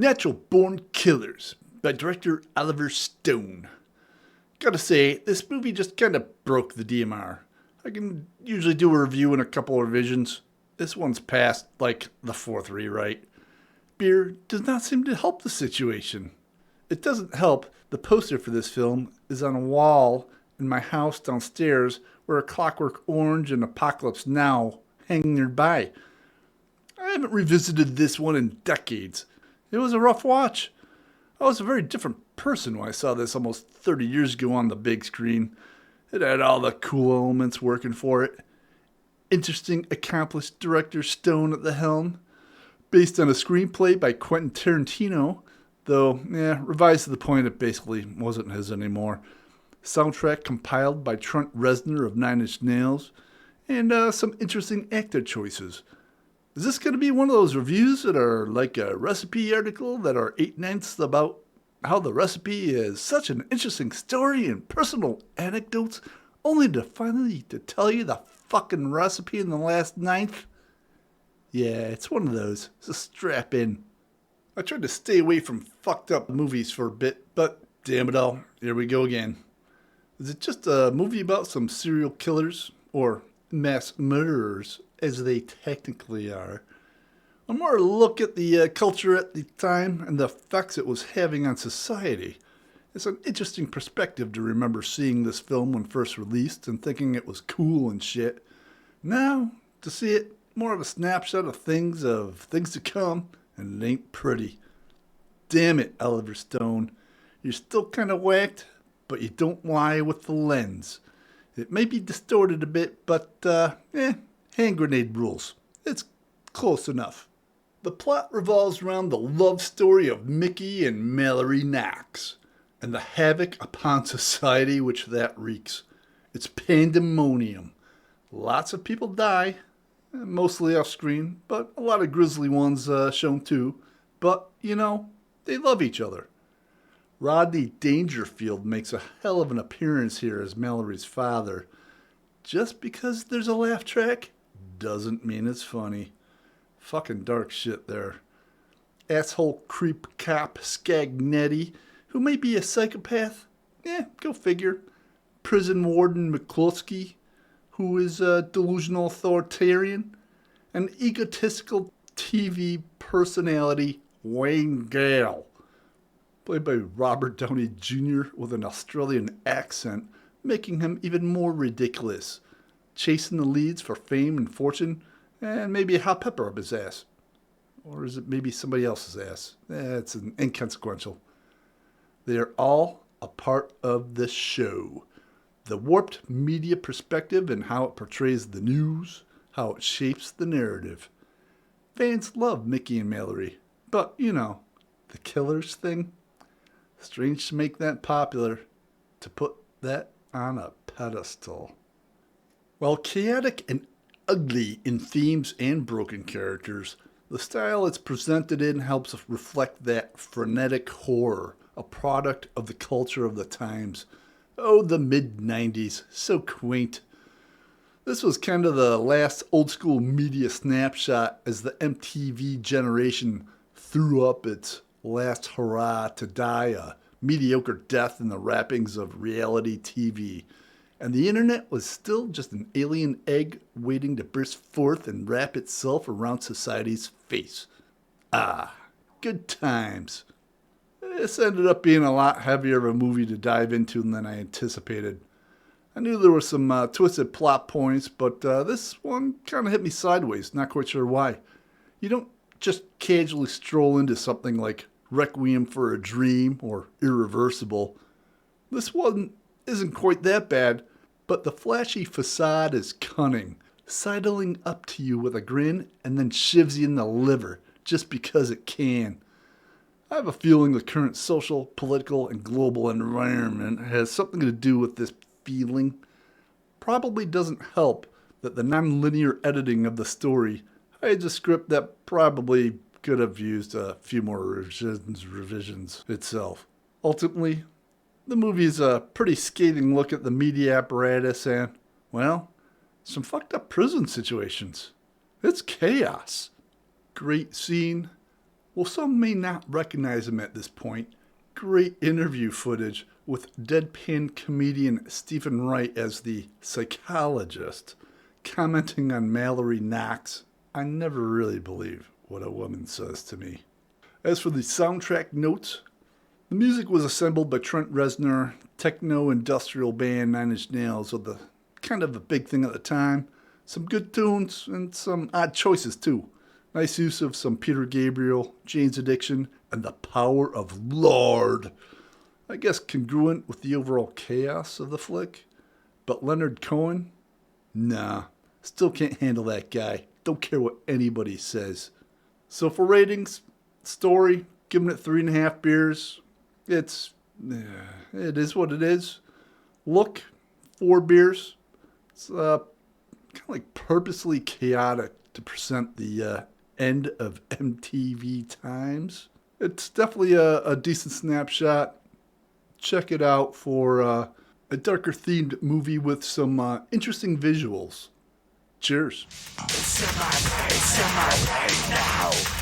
Natural Born Killers by director Oliver Stone. Gotta say, this movie just kinda broke the DMR. I can usually do a review in a couple of revisions. This one's past, like, the fourth rewrite. Beer does not seem to help the situation. It doesn't help the poster for this film is on a wall in my house downstairs where A Clockwork Orange and Apocalypse Now hang nearby. I haven't revisited this one in decades. It was a rough watch. I was a very different person when I saw this almost 30 years ago on the big screen. It had all the cool elements working for it. Interesting, accomplished director Stone at the helm. Based on a screenplay by Quentin Tarantino, though, revised to the point it basically wasn't his anymore. Soundtrack compiled by Trent Reznor of Nine Inch Nails, and some interesting actor choices. Is this going to be one of those reviews that are like a recipe article that are 8/9 about how the recipe is such an interesting story and personal anecdotes, only to finally to tell you the fucking recipe in the last ninth? Yeah, it's one of those, so strap in. I tried to stay away from fucked up movies for a bit, but damn it all, here we go again. Is it just a movie about some serial killers, or mass murderers, as they technically are? Or more a look at the culture at the time and the effects it was having on society. It's an interesting perspective to remember seeing this film when first released and thinking it was cool and shit. Now, to see it, more of a snapshot of things to come, and it ain't pretty. Damn it, Oliver Stone. You're still kind of whacked, but you don't lie with the lens. It may be distorted a bit, but, hand grenade rules. It's close enough. The plot revolves around the love story of Mickey and Mallory Knox, and the havoc upon society which that wreaks. It's pandemonium. Lots of people die, mostly off screen, but a lot of grisly ones shown too. But, they love each other. Rodney Dangerfield makes a hell of an appearance here as Mallory's father. Just because there's a laugh track doesn't mean it's funny. Fucking dark shit there. Asshole creep cop Scagnetti, who may be a psychopath. Go figure. Prison warden McCluskey, who is a delusional authoritarian. And egotistical TV personality Wayne Gale, played by Robert Downey Jr. with an Australian accent, making him even more ridiculous. Chasing the leads for fame and fortune, and maybe a hot pepper up his ass. Or is it maybe somebody else's ass? It's inconsequential. They are all a part of the show. The warped media perspective and how it portrays the news, how it shapes the narrative. Fans love Mickey and Mallory, but, the killers thing? Strange to make that popular, to put that on a pedestal. While chaotic and ugly in themes and broken characters, the style it's presented in helps reflect that frenetic horror, a product of the culture of the times. Oh, the mid-90s, so quaint. This was kind of the last old-school media snapshot as the MTV generation threw up its last hurrah to die a mediocre death in the wrappings of reality TV. And the internet was still just an alien egg waiting to burst forth and wrap itself around society's face. Ah, good times. This ended up being a lot heavier of a movie to dive into than I anticipated. I knew there were some twisted plot points, but this one kind of hit me sideways, not quite sure why. You don't just casually stroll into something like Requiem for a Dream or Irreversible. This one isn't quite that bad, but the flashy facade is cunning, sidling up to you with a grin and then shivs you in the liver just because it can. I have a feeling the current social, political, and global environment has something to do with this feeling. Probably doesn't help that the non-linear editing of the story hides a script that probably could have used a few more revisions itself. Ultimately, the movie is a pretty scathing look at the media apparatus and, well, some fucked up prison situations. It's chaos. Great scene, While some may not recognize him at this point, great interview footage with deadpan comedian Stephen Wright as the psychologist, commenting on Mallory Knox. I never really believe what a woman says to me. As for the soundtrack notes, the music was assembled by Trent Reznor, techno-industrial band Nine Inch Nails, with the kind of a big thing at the time. Some good tunes and some odd choices too. Nice use of some Peter Gabriel, Jane's Addiction, and the power of Lord. I guess congruent with the overall chaos of the flick. But Leonard Cohen? Nah, still can't handle that guy. Don't care what anybody says. So for ratings, story, giving it 3.5 beers. It is what it is. Look, 4 beers. It's kind of like purposely chaotic to present the end of MTV times. It's definitely a decent snapshot. Check it out for a darker themed movie with some interesting visuals. Cheers. It's in my face now.